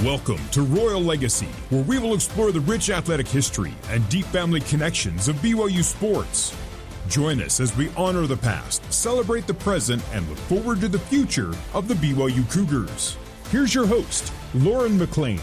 Welcome to Royal Legacy, where we will explore the rich athletic history and deep family connections of BYU sports. Join us as we honor the past, celebrate the present, and look forward to the future of the BYU Cougars. Here's your host, Lauren McClain.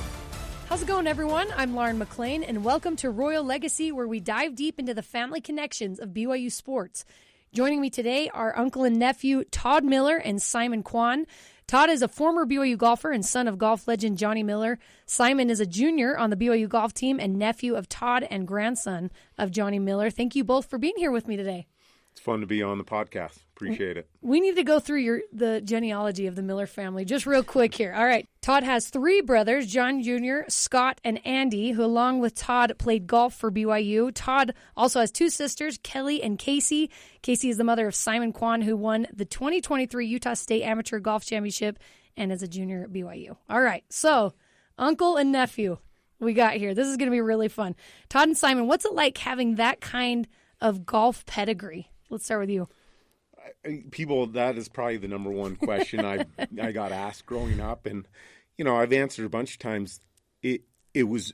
How's it going, everyone? I'm Lauren McClain, and welcome to Royal Legacy, where we dive deep into the family connections of BYU sports. Joining me today are uncle and nephew Todd Miller and Simon Kwon. Todd is a former BYU golfer and son of golf legend Johnny Miller. Simon is a junior on the BYU golf team and nephew of Todd and grandson of Johnny Miller. Thank you both for being here with me today. It's fun to be on the podcast. Appreciate it. We need to go through the genealogy of the Miller family just real quick here. All right. Todd has three brothers, John Jr., Scott, and Andy, who along with Todd played golf for BYU. Todd also has two sisters, Kelly and Casey. Casey is the mother of Simon Kwon, who won the 2023 Utah State Amateur Golf Championship and is a junior at BYU. All right. So, uncle and nephew we got here. This is going to be really fun. Todd and Simon, what's it like having that kind of golf pedigree? Let's start with you. People, that is probably the number one question I got asked growing up, and I've answered a bunch of times. It was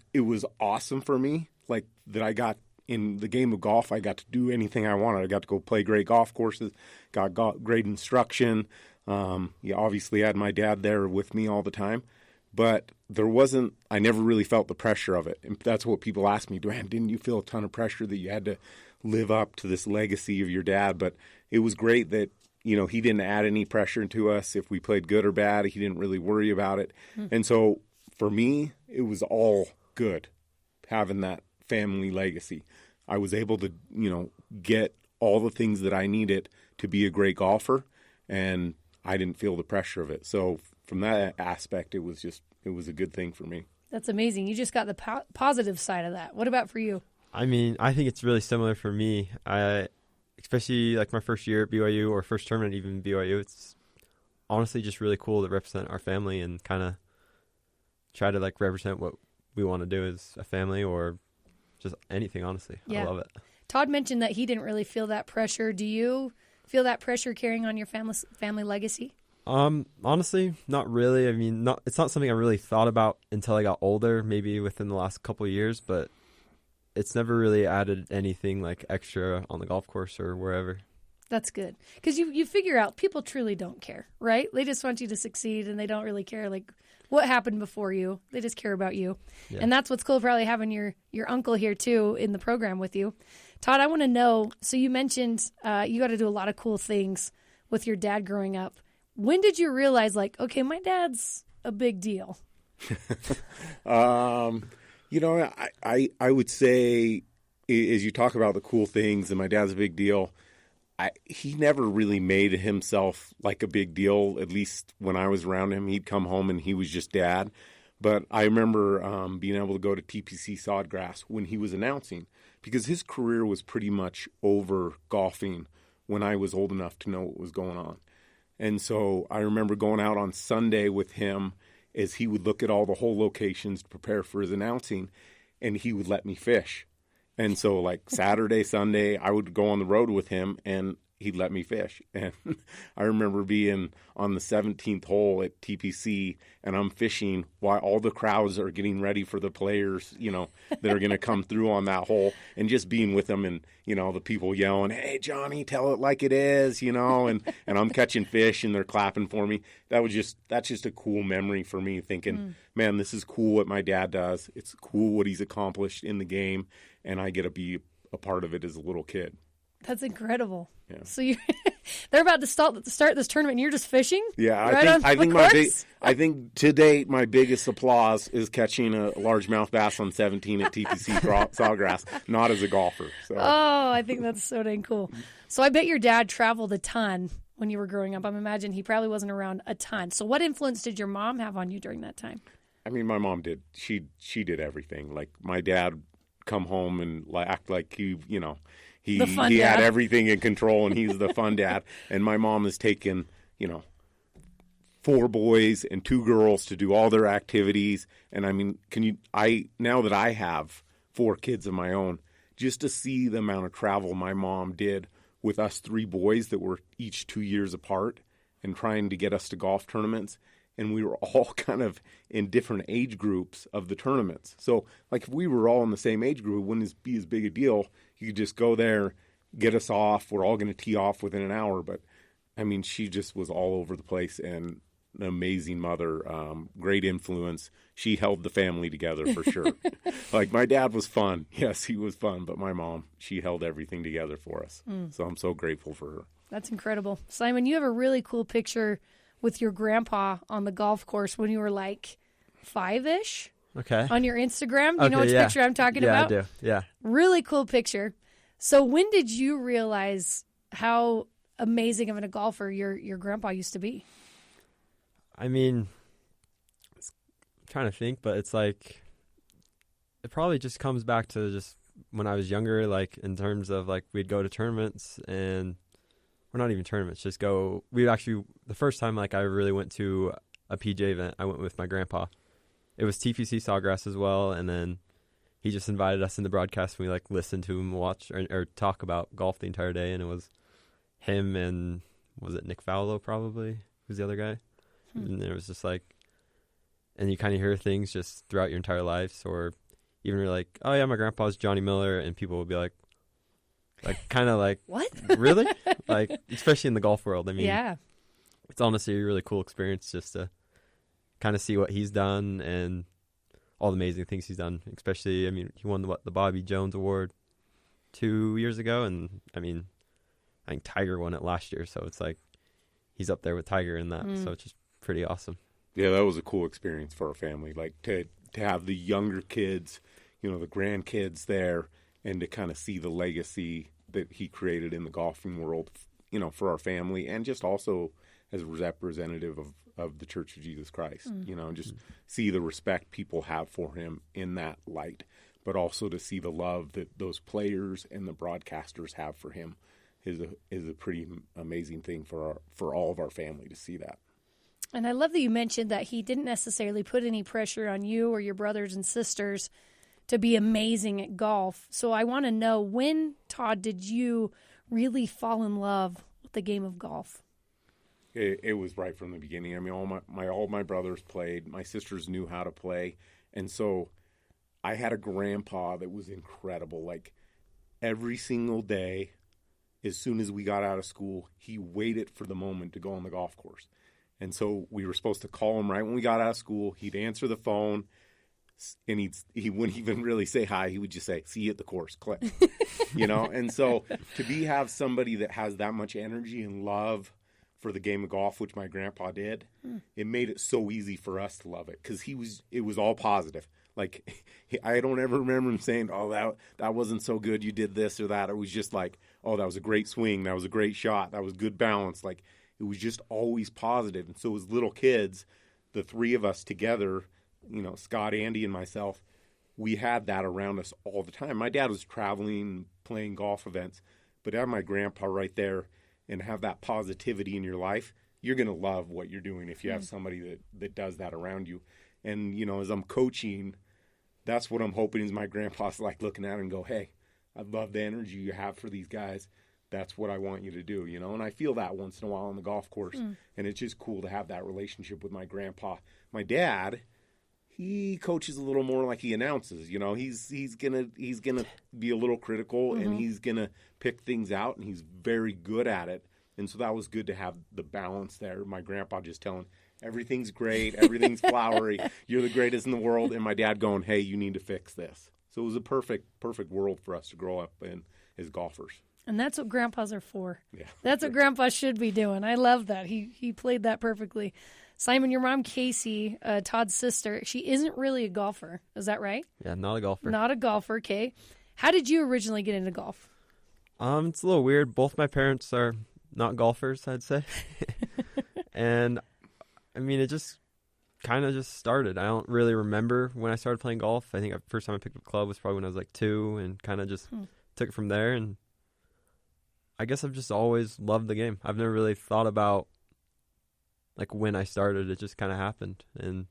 awesome for me, like that I got in the game of golf. I got to do anything I wanted. I got to go play great golf courses, got great instruction. Obviously I had my dad there with me all the time, but I never really felt the pressure of it. And that's what people ask me, didn't you feel a ton of pressure that you had to live up to this legacy of your dad? But it was great that, he didn't add any pressure to us. If we played good or bad, he didn't really worry about it. And so for me, it was all good having that family legacy. I was able to, get all the things that I needed to be a great golfer, and I didn't feel the pressure of it. So from that aspect, it was a good thing for me. That's amazing. You just got the positive side of that. What about for you? I mean, I think it's really similar for me. Especially like my first year at BYU or first tournament even BYU, it's honestly just really cool to represent our family and kind of try to like represent what we want to do as a family or just anything, honestly. Yeah. I love it. Todd mentioned that he didn't really feel that pressure. Do you feel that pressure carrying on your family legacy? Honestly, not really. I mean, it's not something I really thought about until I got older, maybe within the last couple of years, but it's never really added anything like extra on the golf course or wherever. That's good. Because you figure out people truly don't care, right? They just want you to succeed, and they don't really care like what happened before you. They just care about you. Yeah. And that's what's cool, probably having your uncle here too in the program with you. Todd, I want to know, so you mentioned you got to do a lot of cool things with your dad growing up. When did you realize, like, okay, my dad's a big deal? I would say, as you talk about the cool things, and my dad's a big deal, he never really made himself like a big deal, at least when I was around him. He'd come home and he was just dad. But I remember being able to go to TPC Sawgrass when he was announcing, because his career was pretty much over golfing when I was old enough to know what was going on. And so I remember going out on Sunday with him as he would look at all the hole locations to prepare for his announcing, and he would let me fish. And so like Saturday, Sunday, I would go on the road with him, and he'd let me fish. And I remember being on the 17th hole at TPC, and I'm fishing while all the crowds are getting ready for the players, that are going to come through on that hole, and just being with them, and, the people yelling, "Hey, Johnny, tell it like it is," and I'm catching fish and they're clapping for me. That's just a cool memory for me, thinking, man, this is cool what my dad does. It's cool what he's accomplished in the game, and I get to be a part of it as a little kid. That's incredible. Yeah. So they're about to start this tournament, and you're just fishing. Yeah, I think to date my biggest applause is catching a largemouth bass on 17 at TPC Sawgrass, not as a golfer. So. Oh, I think that's so dang cool. So I bet your dad traveled a ton when you were growing up. I imagine he probably wasn't around a ton. So what influence did your mom have on you during that time? I mean, my mom did. She did everything. Like my dad come home and act like he had everything in control, and he's the fun dad. And my mom has taken, 4 boys and 2 girls to do all their activities. And I mean, now that I have 4 kids of my own, just to see the amount of travel my mom did with us 3 boys that were each 2 years apart and trying to get us to golf tournaments, and we were all kind of in different age groups of the tournaments. So, like, if we were all in the same age group, it wouldn't be as big a deal. You could just go there, get us off. We're all going to tee off within an hour. But, I mean, she just was all over the place and an amazing mother, great influence. She held the family together for sure. Like, my dad was fun. Yes, he was fun. But my mom, she held everything together for us. So I'm so grateful for her. That's incredible. Simon, you have a really cool picture with your grandpa on the golf course when you were like 5-ish. Okay. On your Instagram. Do you know which picture I'm talking about? Yeah, I do. Yeah. Really cool picture. So when did you realize how amazing of a golfer your grandpa used to be? I mean, I'm trying to think, but it's like, it probably just comes back to just when I was younger, like in terms of like we'd go to tournaments and, or not even tournaments, just go, the first time like I really went to a PJ event, I went with my grandpa. It was TPC Sawgrass as well, and then he just invited us in the broadcast and we like listened to him watch or talk about golf the entire day, and it was him and, was it Nick Fowler probably? Who's the other guy? And it was just like, and you kind of hear things just throughout your entire lives, or even you're like, oh yeah, my grandpa's Johnny Miller, and people will be like kind of like, what? Really? Like, especially in the golf world. I mean, yeah, it's honestly a really cool experience just to kind of see what he's done and all the amazing things he's done. Especially, I mean, he won the Bobby Jones Award 2 years ago, and I mean, I think Tiger won it last year, so it's like he's up there with Tiger in that. So it's just pretty awesome. Yeah, that was a cool experience for our family. Like to have the younger kids, the grandkids there, and to kind of see the legacy that he created in the golfing world, for our family, and just also as a representative of the Church of Jesus Christ, and just see the respect people have for him in that light, but also to see the love that those players and the broadcasters have for him is a pretty amazing thing for all of our family to see that. And I love that you mentioned that he didn't necessarily put any pressure on you or your brothers and sisters to be amazing at golf. So I want to know, when, Todd, did you really fall in love with the game of golf? It was right from the beginning. I mean, all my brothers played. My sisters knew how to play. And so I had a grandpa that was incredible. Like, every single day, as soon as we got out of school, he waited for the moment to go on the golf course. And so we were supposed to call him right when we got out of school. He'd answer the phone, and he wouldn't even really say hi. He would just say, "See you at the course," click. And so to have somebody that has that much energy and love for the game of golf, which my grandpa did, it made it so easy for us to love it, because it was all positive. Like, I don't ever remember him saying, "Oh, that wasn't so good, you did this or that." It was just like, "Oh, that was a great swing, that was a great shot, that was good balance." Like, it was just always positive. And so as little kids, the three of us together, Scott, Andy, and myself, we had that around us all the time. My dad was traveling, playing golf events, but to have my grandpa right there and have that positivity in your life, you're going to love what you're doing if you have somebody that does that around you. And, as I'm coaching, that's what I'm hoping is my grandpa's like looking at it and go, "Hey, I love the energy you have for these guys. That's what I want you to do," And I feel that once in a while on the golf course. And it's just cool to have that relationship with my grandpa. My dad, he coaches a little more like he announces. He's gonna be a little critical, and he's gonna pick things out, and he's very good at it. And so that was good to have the balance there. My grandpa just telling, "Everything's great, everything's flowery, you're the greatest in the world," and my dad going, "Hey, you need to fix this." So it was a perfect world for us to grow up in as golfers. And that's what grandpas are for. Yeah. That's what grandpa should be doing. I love that. He played that perfectly. Simon, your mom, Casey, Todd's sister, she isn't really a golfer. Is that right? Yeah, not a golfer. Not a golfer, okay. How did you originally get into golf? It's a little weird. Both my parents are not golfers, I'd say. And, I mean, it just kind of just started. I don't really remember when I started playing golf. I think the first time I picked up a club was probably when I was like 2, and kind of just took it from there. And I guess I've just always loved the game. I've never really thought about like when I started. It just kind of happened and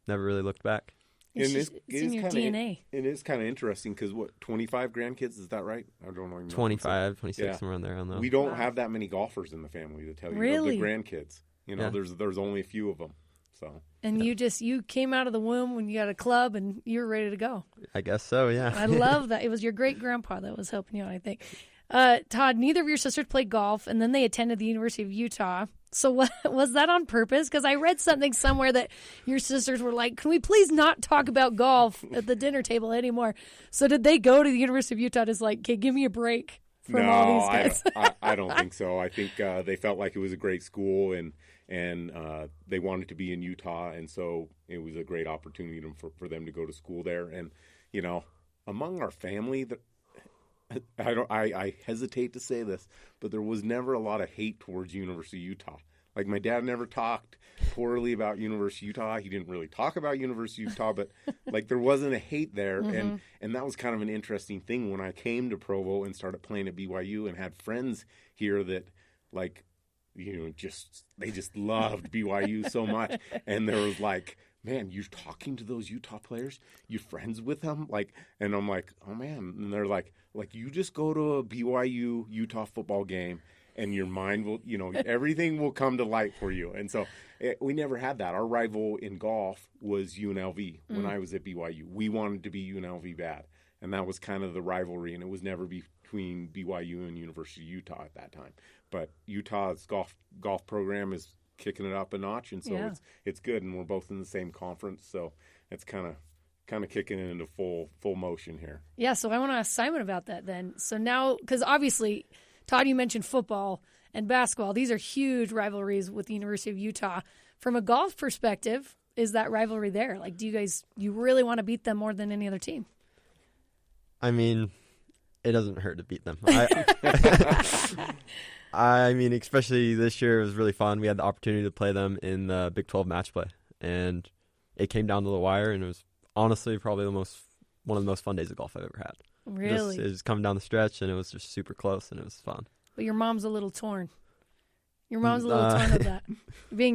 never really looked back. It's in your DNA. It is kind of interesting because 25 grandkids, is that right? I don't know. 25, 26, somewhere in there. I don't know. We don't have that many golfers in the family, to tell you. Really? The grandkids. There's only a few of them. So. And you came out of the womb when you got a club and you were ready to go. I guess so, yeah. I love that. It was your great-grandpa that was helping you out, I think. Todd, neither of your sisters played golf, and then they attended the University of Utah. So was that on purpose? Because I read something somewhere that your sisters were like, can we please not talk about golf at the dinner table anymore? So did they go to the University of Utah just like, okay, give me a break from all these guys? I don't think so. I think they felt like it was a great school, and they wanted to be in Utah, and so it was a great opportunity for them to go to school there. And, among our family, I hesitate to say this, but there was never a lot of hate towards University of Utah. Like, my dad never talked poorly about University of Utah. He didn't really talk about University of Utah, but like there wasn't a hate there. Mm-hmm. And that was kind of an interesting thing when I came to Provo and started playing at BYU and had friends here that like, they just loved BYU so much. And there was like, man, you're talking to those Utah players? You're friends with them? And I'm like, oh man. And they're like you just go to a BYU Utah football game and your mind will, everything will come to light for you. And so we never had that. Our rival in golf was UNLV when I was at BYU. We wanted to be UNLV bad. And that was kind of the rivalry. And it was never between BYU and University of Utah at that time. But Utah's golf program is kicking it up a notch. And so it's good. And we're both in the same conference. So it's kind of kicking it into full motion here. Yeah, so I want to ask Simon about that then. So now, because obviously, Todd, you mentioned football and basketball. These are huge rivalries with the University of Utah. From a golf perspective, is that rivalry there? Like, do you really want to beat them more than any other team? I mean, it doesn't hurt to beat them. I mean, especially this year, it was really fun. We had the opportunity to play them in the Big 12 match play, and it came down to the wire, and it was honestly probably one of the most fun days of golf I've ever had. Really? It was coming down the stretch, and it was just super close, and it was fun. But your mom's a little torn. Your mom's a little torn of that.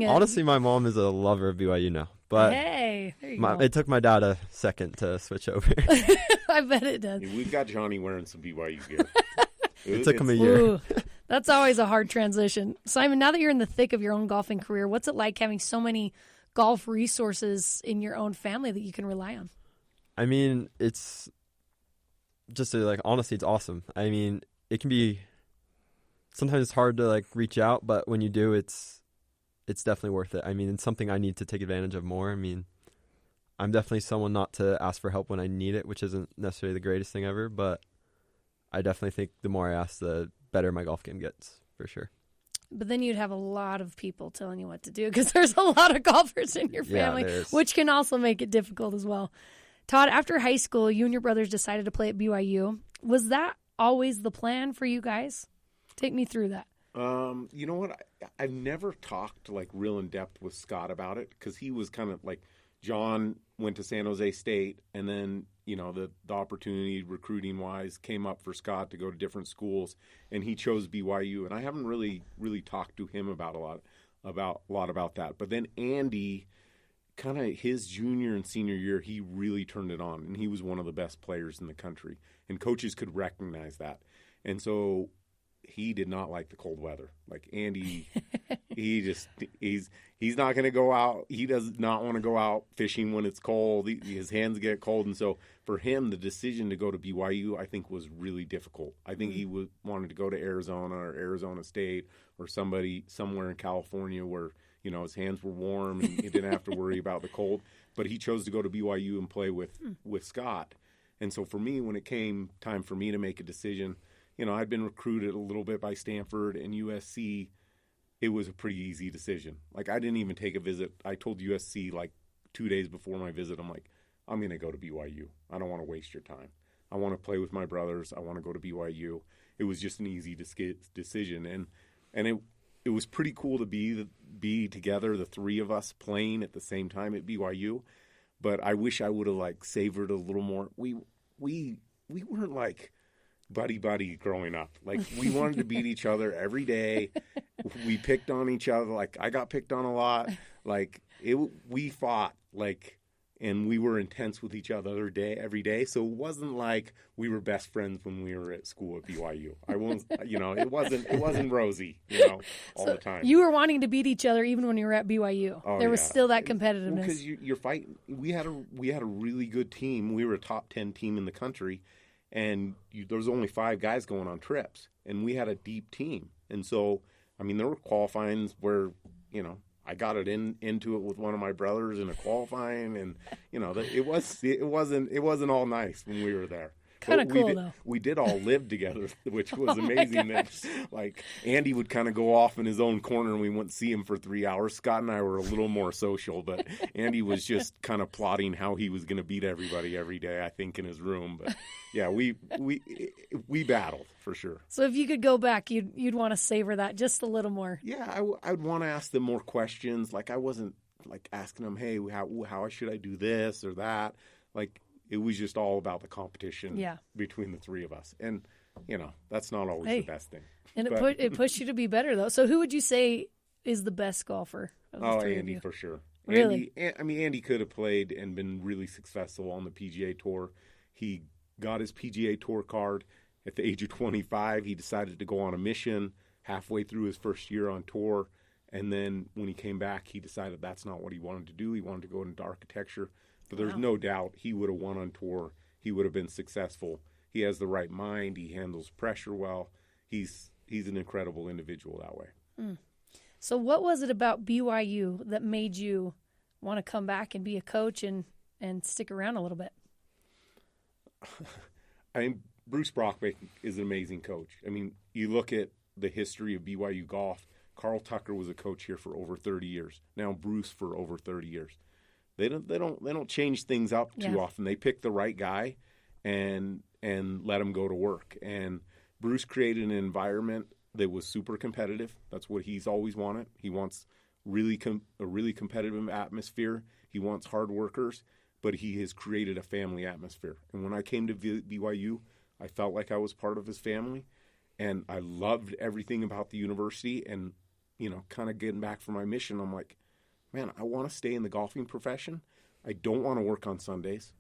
Honestly, my mom is a lover of BYU now. But hey, there you go. It took my dad a second to switch over. I bet it does. We've got Johnny wearing some BYU gear. It took him a year. Ooh, that's always a hard transition. Simon, now that you're in the thick of your own golfing career, what's it like having so many golf resources in your own family that you can rely on? I mean, it's just honestly, it's awesome. I mean, it can be sometimes it's hard to reach out, but when you do, it's definitely worth it. I mean, it's something I need to take advantage of more. I mean, I'm definitely someone not to ask for help when I need it, which isn't necessarily the greatest thing ever, but I definitely think the more I ask, the better my golf game gets, for sure. But then you'd have a lot of people telling you what to do because there's a lot of golfers in your family, which can also make it difficult as well. Todd, after high school, you and your brothers decided to play at BYU. Was that always the plan for you guys? Take me through that. You know what? I've never talked real in depth with Scott about it because he was kind of John went to San Jose State, and then the opportunity recruiting wise came up for Scott to go to different schools, and he chose BYU. And I haven't really talked to him about a lot about that. But then Andy, kind of his junior and senior year, he really turned it on, and he was one of the best players in the country, and coaches could recognize that. And so he did not like the cold weather. Andy, he's not going to go out. He does not want to go out fishing when it's cold. His hands get cold. And so for him, the decision to go to BYU, I think, was really difficult. I think he wanted to go to Arizona or Arizona State or somewhere in California where, his hands were warm and he didn't have to worry about the cold. But he chose to go to BYU and play with Scott. And so for me, when it came time for me to make a decision, I'd been recruited a little bit by Stanford and USC. It was a pretty easy decision. I didn't even take a visit. I told USC 2 days before my visit, I'm going to go to BYU. I don't want to waste your time. I want to play with my brothers. I want to go to BYU. It was just an easy decision. And it was pretty cool to be together, the three of us playing at the same time at BYU. But I wish I would have savored a little more. We weren't buddy growing up. We wanted to beat each other every day. We picked on each other. I got picked on a lot. We fought and we were intense with each other every day. So it wasn't like we were best friends when we were at school at BYU. I won't, it wasn't rosy, all the time. You were wanting to beat each other even when you were at BYU. There was still that competitiveness. Because you're fighting. We had a really good team. We were a top 10 team in the country, and there was only 5 guys going on trips, and we had a deep team. And so, there were qualifyings where, I got into it with one of my brothers in a qualifying, and it wasn't all nice when we were there. Kind of cool though. We did all live together, which was amazing. That, like, Andy would kind of go off in his own corner, and we wouldn't see him for 3 hours. Scott and I were a little more social, but Andy was just kind of plotting how he was going to beat everybody every day, I think, in his room. But yeah, we battled for sure. So if you could go back, you'd want to savor that just a little more. Yeah, I would want to ask them more questions. Like, I wasn't like asking them, hey, how should I do this or that? Like, it was just all about the competition between the 3 of us. And, that's not always the best thing. And it pushed you to be better, though. So who would you say is the best golfer of the 3 Andy, of you? for sure. Really? Andy could have played and been really successful on the PGA Tour. He got his PGA Tour card at the age of 25. He decided to go on a mission halfway through his first year on tour. And then when he came back, he decided that's not what he wanted to do. He wanted to go into architecture. But there's no doubt he would have won on tour. He would have been successful. He has the right mind. He handles pressure well. He's an incredible individual that way. Mm. So what was it about BYU that made you want to come back and be a coach and stick around a little bit? Bruce Brockbeck is an amazing coach. You look at the history of BYU golf. Carl Tucker was a coach here for over 30 years. Now Bruce for over 30 years. They don't change things up too often. They pick the right guy and let him go to work. And Bruce created an environment that was super competitive. That's what he's always wanted. He wants a really competitive atmosphere. He wants hard workers, but he has created a family atmosphere. And when I came to BYU, I felt like I was part of his family, and I loved everything about the university. And kind of getting back from my mission, I'm like, man, I want to stay in the golfing profession. I don't want to work on Sundays.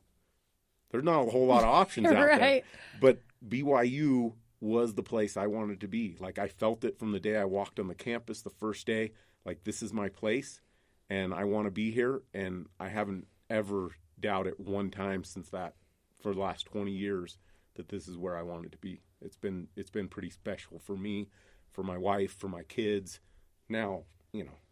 There's not a whole lot of options out there. But BYU was the place I wanted to be. Like, I felt it from the day I walked on the campus the first day. Like, this is my place, and I want to be here. And I haven't ever doubted one time since that, for the last 20 years, that this is where I wanted to be. It's been pretty special for me, for my wife, for my kids. Now,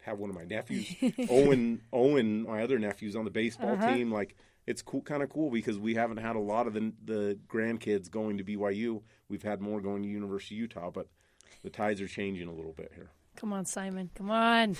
have one of my nephews, Owen, my other nephew's on the baseball team. Like, it's kind of cool because we haven't had a lot of the grandkids going to BYU. We've had more going to University of Utah, but the tides are changing a little bit here. Come on, Simon. Come on.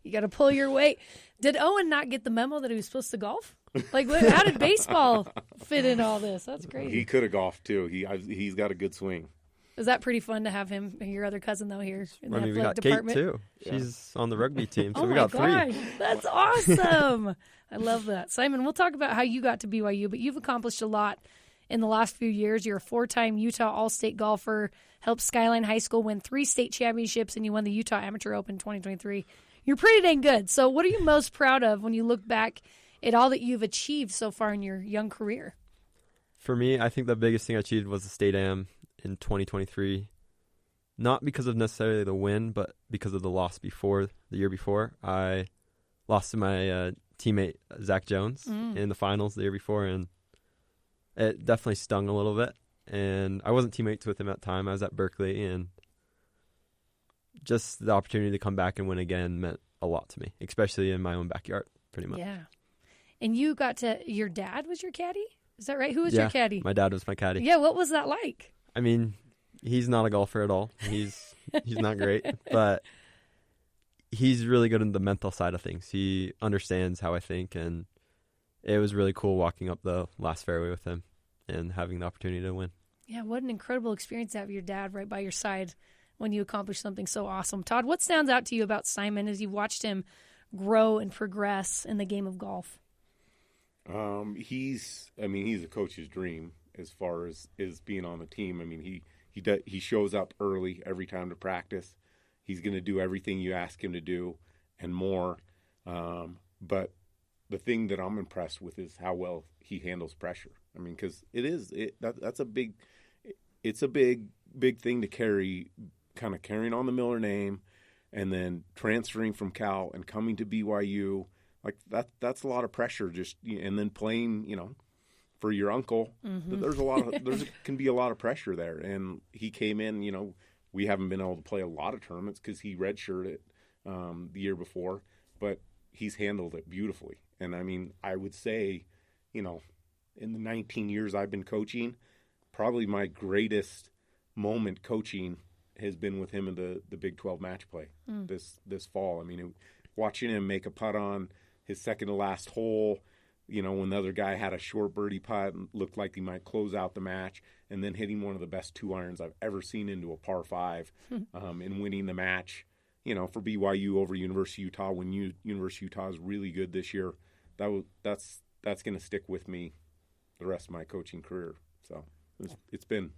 You got to pull your weight. Did Owen not get the memo that he was supposed to golf? Like, how did baseball fit in all this? That's crazy. He could have golfed, too. He's got a good swing. Is that pretty fun to have him, your other cousin, though, here in the athletic we got department? Kate, too. She's on the rugby team, so we got 3. That's awesome. I love that. Simon, we'll talk about how you got to BYU, but you've accomplished a lot in the last few years. You're a 4-time Utah All-State golfer, helped Skyline High School win 3 state championships, and you won the Utah Amateur Open 2023. You're pretty dang good. So what are you most proud of when you look back at all that you've achieved so far in your young career? For me, I think the biggest thing I achieved was the state am in 2023. Not because of necessarily the win, but because of the loss the year before. I lost to my teammate, Zach Jones, in the finals the year before, and it definitely stung a little bit. And I wasn't teammates with him at the time. I was at Berkeley, and just the opportunity to come back and win again meant a lot to me, especially in my own backyard, pretty much. Yeah. And you your dad was your caddy? Is that right? Who was your caddy? My dad was my caddy. Yeah, what was that like? He's not a golfer at all. He's not great, but he's really good in the mental side of things. He understands how I think, and it was really cool walking up the last fairway with him and having the opportunity to win. Yeah, what an incredible experience to have your dad right by your side when you accomplish something so awesome. Todd, what stands out to you about Simon as you've watched him grow and progress in the game of golf? He's a coach's dream as far as being on the team. He shows up early every time to practice. He's going to do everything you ask him to do and more. But the thing that I'm impressed with is how well he handles pressure. I mean, because that's a big thing to carry, kind of carrying on the Miller name, and then transferring from Cal and coming to BYU. Like that's a lot of pressure. And then playing, for your uncle. Mm-hmm. There can be a lot of pressure there. And he came in. We haven't been able to play a lot of tournaments because he redshirted the year before, but he's handled it beautifully. And I mean, I would say, in the 19 years I've been coaching, probably my greatest moment coaching has been with him in the Big 12 match play this fall. I mean, watching him make a putt on his second to last hole, when the other guy had a short birdie putt and looked like he might close out the match, and then hitting one of the best 2-irons I've ever seen into a par 5 and winning the match, for BYU over University of Utah when University of Utah is really good this year. That's going to stick with me the rest of my coaching career. So it's been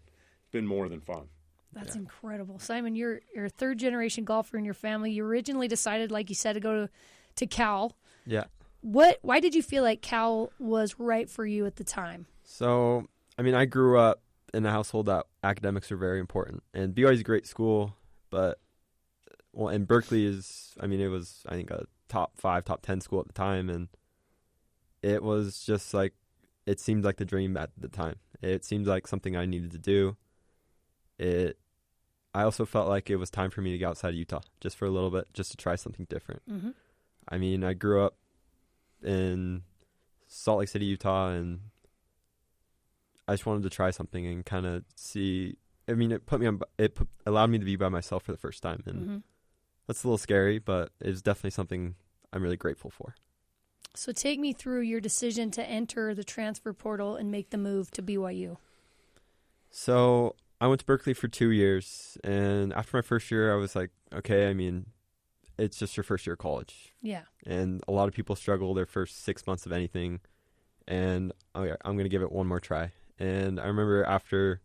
more than fun. That's incredible. Simon, you're a third-generation golfer in your family. You originally decided, like you said, to go to Cal. Yeah. Why did you feel like Cal was right for you at the time? So, I mean, I grew up in a household that academics are very important. And BYU is a great school, and Berkeley is, it was, I think, a top 5, top 10 school at the time. And it was just like, it seemed like the dream at the time. It seemed like something I needed to do. I also felt like it was time for me to get outside of Utah just for a little bit, just to try something different. Mm-hmm. I mean, I grew up in Salt Lake City, Utah, and I just wanted to try something and kind of see. I mean, it allowed me to be by myself for the first time, and that's a little scary, but it was definitely something I'm really grateful for. So take me through your decision to enter the transfer portal and make the move to BYU. So I went to Berkeley for 2 years, and after my first year, I was like, okay, it's just your first year of college. Yeah. And a lot of people struggle their first 6 months of anything, and I'm going to give it one more try. And I remember after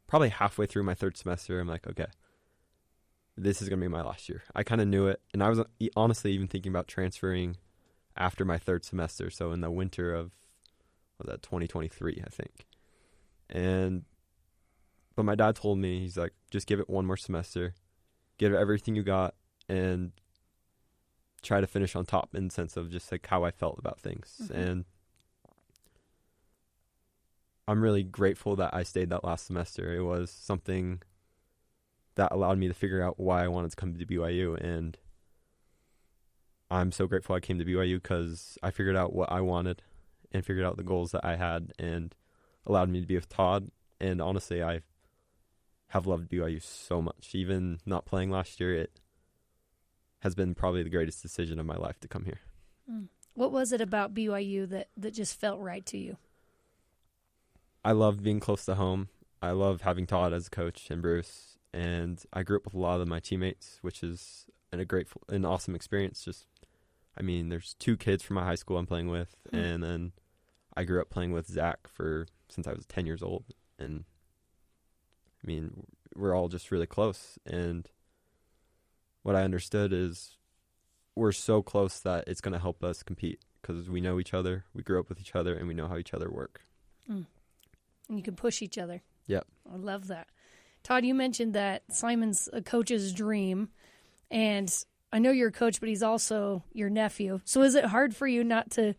probably halfway through my third semester, I'm like, okay, this is going to be my last year. I kind of knew it, and I was honestly even thinking about transferring after my third semester, so in the winter of 2023, I think. But my dad told me, he's like, just give it one more semester, give it everything you got, and try to finish on top in the sense of just like how I felt about things. Mm-hmm. And I'm really grateful that I stayed that last semester. It was something that allowed me to figure out why I wanted to come to BYU. And I'm so grateful I came to BYU because I figured out what I wanted and figured out the goals that I had and allowed me to be with Todd. And honestly, I have loved BYU so much. Even not playing last year, it has been probably the greatest decision of my life to come here. What was it about BYU that just felt right to you? I love being close to home. I love having Todd as a coach and Bruce. And I grew up with a lot of my teammates, which is an awesome experience. There's 2 kids from my high school I'm playing with. And then I grew up playing with Zach since I was 10 years old. And we're all just really close. And what I understood is we're so close that it's going to help us compete because we know each other, we grew up with each other, and we know how each other work. And you can push each other. Yep. I love that. Todd, you mentioned that Simon's a coach's dream, and I know you're a coach, but he's also your nephew. So is it hard for you not to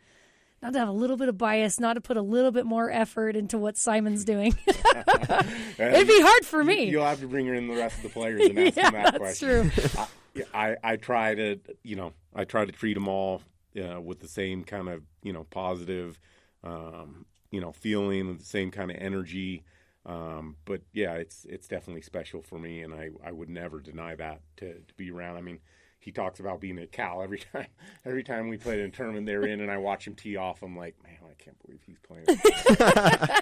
have a little bit of bias, not to put a little bit more effort into what Simon's doing? It'd be hard for me. You'll have to bring in the rest of the players and ask them that question. That's true. I try to treat them all with the same kind of positive feeling, the same kind of energy. But yeah, it's definitely special for me, and I would never deny that to be around. He talks about being at Cal every time we played in a tournament they're in, and I watch him tee off. I'm like, man, I can't believe he's playing.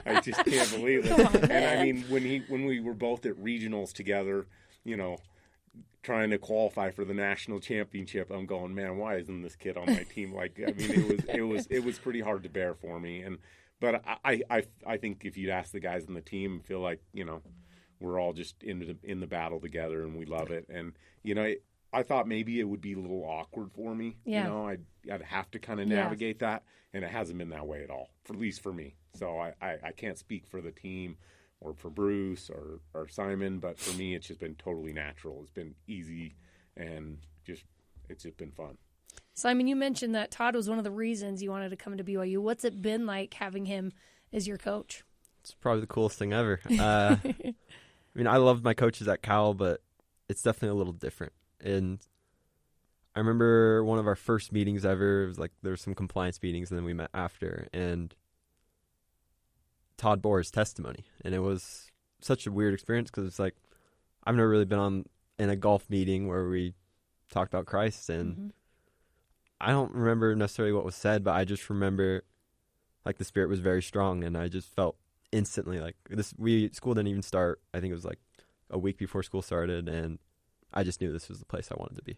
I just can't believe it. On, and when we were both at regionals together, trying to qualify for the national championship, I'm going, man, why isn't this kid on my team? It was pretty hard to bear for me. But I think if you'd ask the guys on the team, feel like we're all just in the battle together, and we love it. And I thought maybe it would be a little awkward for me. Yeah. You know, I'd have to kind of navigate that, and it hasn't been that way at all, at least for me. So I can't speak for the team or for Bruce or Simon, but for me, it's just been totally natural. It's been easy, and it's just been fun. Simon, you mentioned that Todd was one of the reasons you wanted to come to BYU. What's it been like having him as your coach? It's probably the coolest thing ever. I mean, I loved my coaches at Cal, but it's definitely a little different. And I remember one of our first meetings ever, it was like there were some compliance meetings, and then we met after, and Todd bore his testimony. And it was such a weird experience because it's like I've never really been in a golf meeting where we talked about Christ, and I don't remember necessarily what was said, but I just remember like the spirit was very strong, and I just felt instantly like school didn't even start. I think it was like a week before school started, and I just knew this was the place I wanted to be.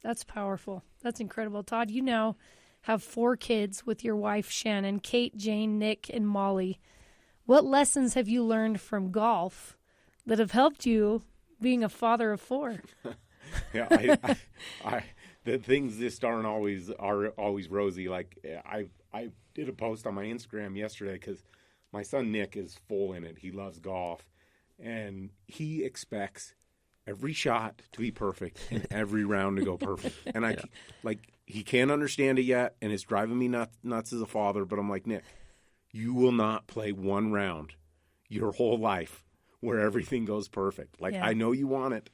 That's powerful. That's incredible. Todd, you now have 4 kids with your wife, Shannon, Kate, Jane, Nick, and Molly. What lessons have you learned from golf that have helped you being a father of 4? Yeah, the things just aren't always rosy. Like I did a post on my Instagram yesterday because my son Nick is full in it. He loves golf, and he expects every shot to be perfect and every round to go perfect. And he can't understand it yet, and it's driving me nuts as a father. But I'm like, Nick, you will not play one round your whole life where everything goes perfect. I know you want it.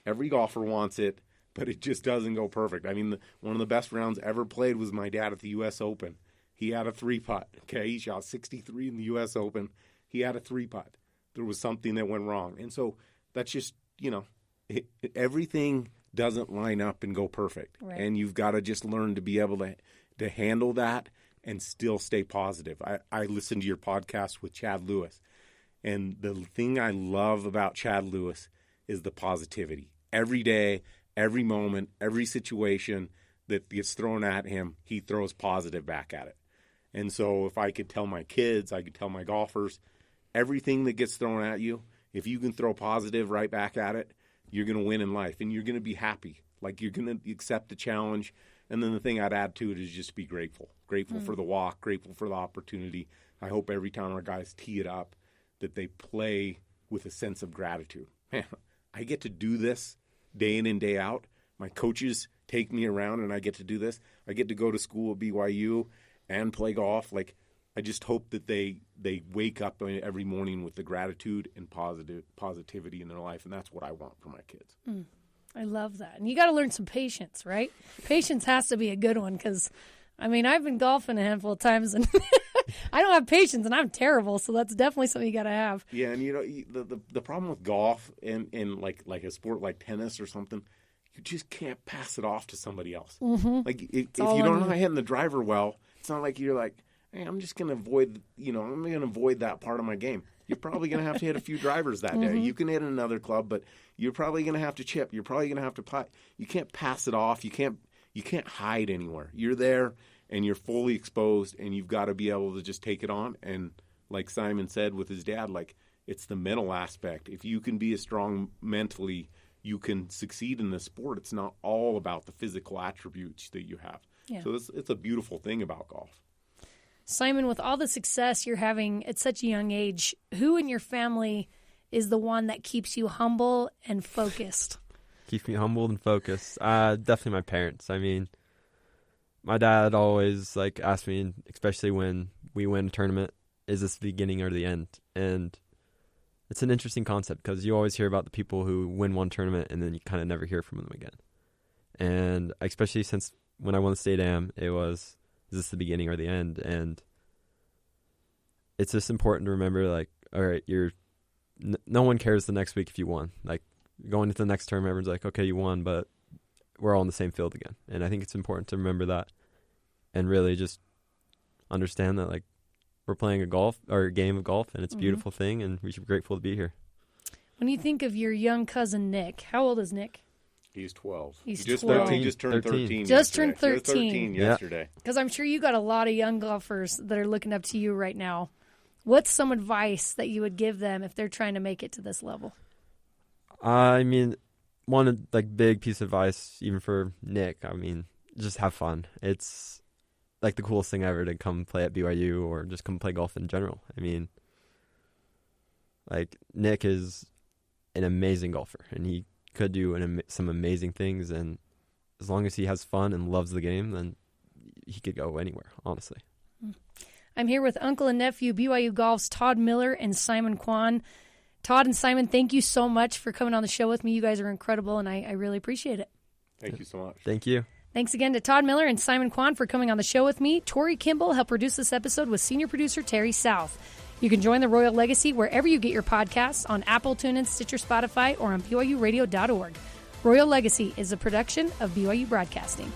Every golfer wants it, but it just doesn't go perfect. I mean, one of the best rounds ever played was my dad at the U.S. Open. He had a 3-putt. Okay, he shot 63 in the U.S. Open. He had a 3-putt. There was something that went wrong, and so that's just everything doesn't line up and go perfect, right. And you've got to just learn to be able to handle that and still stay positive. I listened to your podcast with Chad Lewis, and the thing I love about Chad Lewis is the positivity. Every day, every moment, every situation that gets thrown at him, he throws positive back at it. And so if I could tell my kids, I could tell my golfers, everything that gets thrown at you, if you can throw positive right back at it, you're going to win in life, and you're going to be happy. Like, you're going to accept the challenge. And then the thing I'd add to it is just be grateful. Grateful for the walk, grateful for the opportunity. I hope every time our guys tee it up that they play with a sense of gratitude. Man, I get to do this day in and day out. My coaches take me around, and I get to do this. I get to go to school at BYU and play golf. Like, I just hope that they wake up every morning with the gratitude and positivity in their life, and that's what I want for my kids. I love that. And you got to learn some patience, right? Patience has to be a good one because, I mean, I've been golfing a handful of times, and I don't have patience, and I'm terrible, so that's definitely something you got to have. Yeah, and the problem with golf and like a sport like tennis or something, you just can't pass it off to somebody else. Like, if you don't know how to hit the driver well, it's not like you're like, hey, I'm just going to avoid that part of my game. You're probably going to have to hit a few drivers that day. You can hit another club, but you're probably going to have to chip. You're probably going to have to putt. You can't pass it off. You can't hide anywhere. You're there, and you're fully exposed, and you've got to be able to just take it on. And like Simon said with his dad, like, it's the mental aspect. If you can be as strong mentally, you can succeed in this sport. It's not all about the physical attributes that you have. Yeah. So it's a beautiful thing about golf. Simon, with all the success you're having at such a young age, who in your family is the one that keeps you humble and focused? Keeps me humbled and focused. Definitely my parents. I mean, my dad always asked me, especially when we win a tournament, is this the beginning or the end? And it's an interesting concept because you always hear about the people who win one tournament and then you kind of never hear from them again. And especially since when I won the state am, it was, is this the beginning or the end? And it's just important to remember, all right, no one cares the next week if you won. Going into the next term, everyone's like, okay, you won, but we're all in the same field again. And I think it's important to remember that and really just understand that, we're playing a game of golf, and it's a beautiful thing, and we should be grateful to be here. When you think of your young cousin Nick, how old is Nick? He's 12. He's just 12. He just turned 13. Just turned 13. Just 13 yesterday. Because I'm sure you got a lot of young golfers that are looking up to you right now. What's some advice that you would give them if they're trying to make it to this level? I mean, one like big piece of advice, even for Nick, I mean, just have fun. It's like the coolest thing ever to come play at BYU or just come play golf in general. I mean, like Nick is an amazing golfer, and he could do some amazing things. And as long as he has fun and loves the game, then he could go anywhere, honestly. I'm here with uncle and nephew BYU Golf's Todd Miller and Simon Kwon. Todd and Simon, thank you so much for coming on the show with me. You guys are incredible, and I really appreciate it. Thank you so much. Thank you. Thanks again to Todd Miller and Simon Kwon for coming on the show with me. Tori Kimball helped produce this episode with senior producer Terry South. You can join the Royal Legacy wherever you get your podcasts, on Apple, TuneIn, Stitcher, Spotify, or on BYURadio.org. Royal Legacy is a production of BYU Broadcasting.